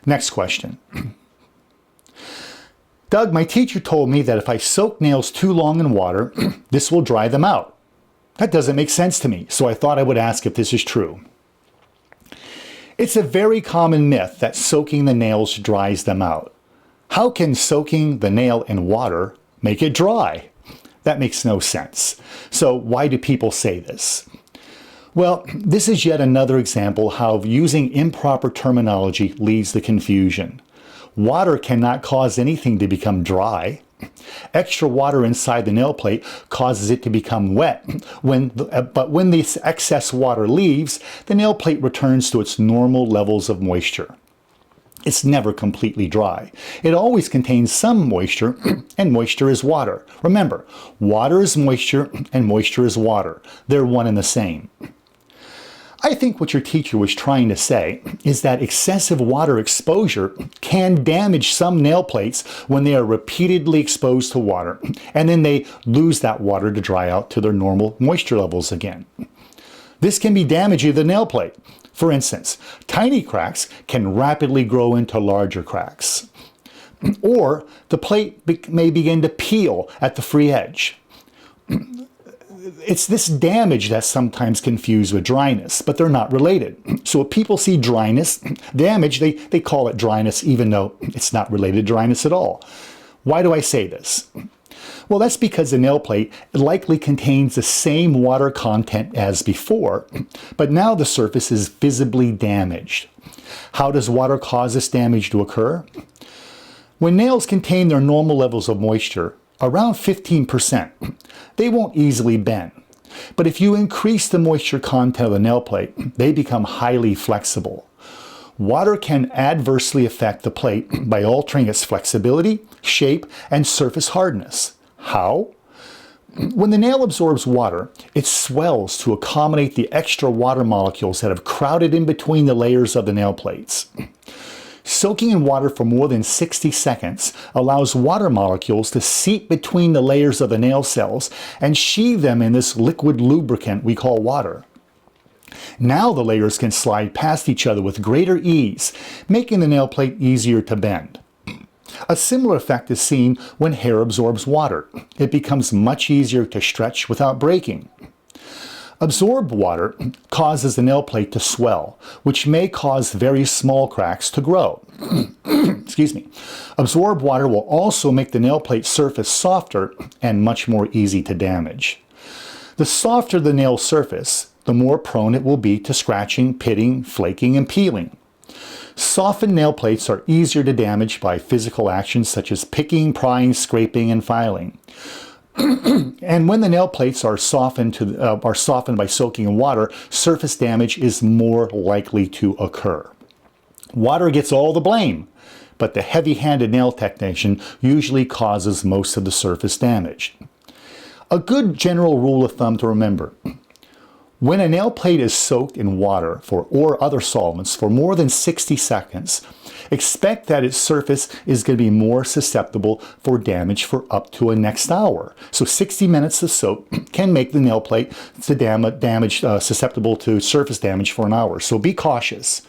Next question. Doug, my teacher told me that if I soak nails too long in water, this will dry them out. That doesn't make sense to me, so I thought I would ask if this is true. It's a very common myth that soaking the nails dries them out. How can soaking the nail in water make it dry? That makes no sense. So why do people say this? Well, this is yet another example how using improper terminology leads to confusion. Water cannot cause anything to become dry. Extra water inside the nail plate causes it to become wet. But when this excess water leaves, the nail plate returns to its normal levels of moisture. It's never completely dry. It always contains some moisture, and moisture is water. Remember, water is moisture, and moisture is water. They're one and the same. I think what your teacher was trying to say is that excessive water exposure can damage some nail plates when they are repeatedly exposed to water, and then they lose that water to dry out to their normal moisture levels again. This can be damaging to the nail plate. For instance, tiny cracks can rapidly grow into larger cracks. Or the plate may begin to peel at the free edge. It's this damage that's sometimes confused with dryness, but they're not related. So if people see dryness, damage, they call it dryness even though it's not related to dryness at all. Why do I say this? Well, that's because the nail plate likely contains the same water content as before, but now the surface is visibly damaged. How does water cause this damage to occur? When nails contain their normal levels of moisture, around 15%, they won't easily bend. But if you increase the moisture content of the nail plate, they become highly flexible. Water can adversely affect the plate by altering its flexibility, shape, and surface hardness. How? When the nail absorbs water, it swells to accommodate the extra water molecules that have crowded in between the layers of the nail plates. Soaking in water for more than 60 seconds allows water molecules to seep between the layers of the nail cells and sheathe them in this liquid lubricant we call water. Now the layers can slide past each other with greater ease, making the nail plate easier to bend. A similar effect is seen when hair absorbs water. It becomes much easier to stretch without breaking. Absorbed water causes the nail plate to swell, which may cause very small cracks to grow. Excuse me. Absorbed water will also make the nail plate surface softer and much more easy to damage. The softer the nail surface, the more prone it will be to scratching, pitting, flaking, and peeling. Softened nail plates are easier to damage by physical actions such as picking, prying, scraping, and filing. And when the nail plates are softened by soaking in water, surface damage is more likely to occur. Water gets all the blame, but the heavy-handed nail technician usually causes most of the surface damage. A good general rule of thumb to remember: when a nail plate is soaked in water or other solvents for more than 60 seconds, expect that its surface is going to be more susceptible for damage for up to a next hour. So 60 minutes of soak can make the nail plate susceptible to surface damage for an hour. So be cautious.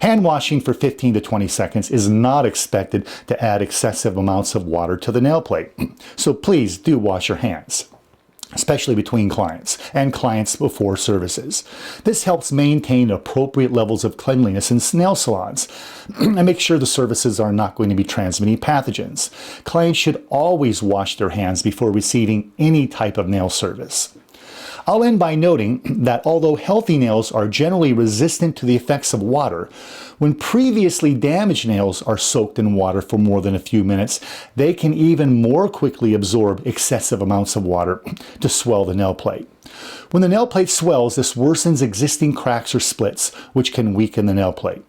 Hand washing for 15 to 20 seconds is not expected to add excessive amounts of water to the nail plate. So please do wash your hands, especially between clients and clients before services. This helps maintain appropriate levels of cleanliness in nail salons and make sure the surfaces are not going to be transmitting pathogens. Clients should always wash their hands before receiving any type of nail service. I'll end by noting that although healthy nails are generally resistant to the effects of water, when previously damaged nails are soaked in water for more than a few minutes, they can even more quickly absorb excessive amounts of water to swell the nail plate. When the nail plate swells, this worsens existing cracks or splits, which can weaken the nail plate.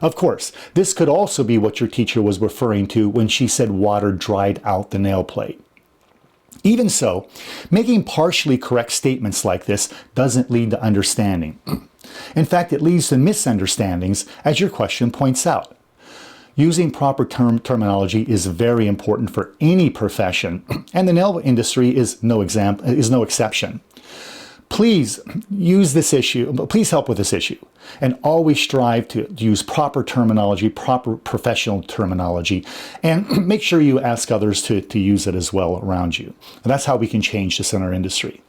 Of course, this could also be what your teacher was referring to when she said water dried out the nail plate. Even so, making partially correct statements like this doesn't lead to understanding. In fact, it leads to misunderstandings, as your question points out. Using proper terminology is very important for any profession, and the nail industry is no exception. Please use this issue, please help with this issue, and always strive to use proper terminology, proper professional terminology, and make sure you ask others to use it as well around you. And that's how we can change this in our industry.